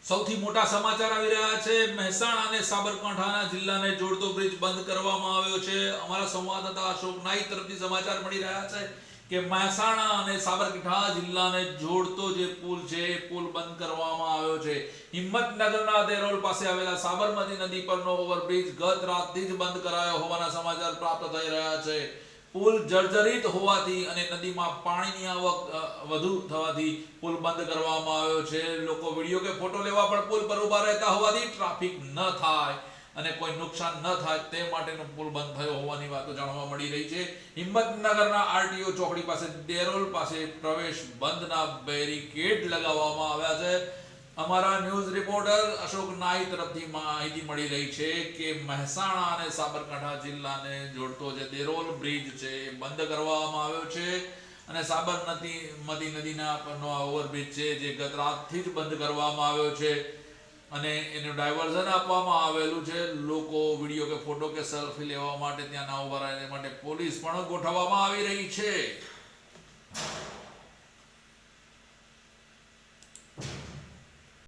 સૌથી મોટા સમાચાર આવી રહ્યા છે। મહેસાણા અને સાબરકાંઠાના જિલ્લાને જોડતો બ્રિજ બંધ કરવામાં આવ્યો છે। અમારા સંવાદદાતા અશોક નાઈક તરફથી સમાચાર મળી રહ્યા છે કે મહેસાણા અને સાબરકાંઠા જિલ્લાને જોડતો જે પુલ છે એ પુલ બંધ કરવામાં આવ્યો છે। હિંમતનગરના દેરોલ પાસે આવેલા સાબરમતી નદી પરનો ઓવરબ્રિજ ગત રાતથી જ બંધ કરાયો હોવાના સમાચાર પ્રાપ્ત થઈ રહ્યા છે। પુલ જર્જરિત હોવાથી અને નદીમાં પાણીની આવક વધુ થવાથી પુલ બંધ કરવામાં આવ્યો છે। લોકો વિડિયો કે ફોટો લેવા પણ પુલ પર ઊભા રહેતા હોવાથી ટ્રાફિક ન થાય અને કોઈ નુકસાન ન થાય તે માટેનો પુલ બંધ થયો હોવાની વાતો જાણવા મળી રહી છે। હિંમતનગરના આરટીઓ ચોકડી પાસે દેરોલ પાસે પ્રવેશ બંધના બેરિકેડ લગાવવામાં આવ્યા છે। અમારા ન્યૂઝ રિપોર્ટર અશોક નાઈ તરફથી માહિતી મળી રહી છે કે મહેસાણા અને સાબરકાંઠા જિલ્લાને જોડતો જે દેરોલ બ્રિજ છે એ બંધ કરવામાં આવ્યો છે અને સાબરમતી નદીના પરનો આ ઓવરબ્રિજ છે જે ગત રાતથી જ બંધ કરવામાં આવ્યો છે અને એનું ડાયવર્ઝન આપવામાં આવેલું છે। લોકો વિડીયો કે ફોટો કે સેલ્ફી લેવા માટે ત્યાં ના ઉભા રહે માટે પોલીસ પણ ગોઠવવામાં આવી રહી છે।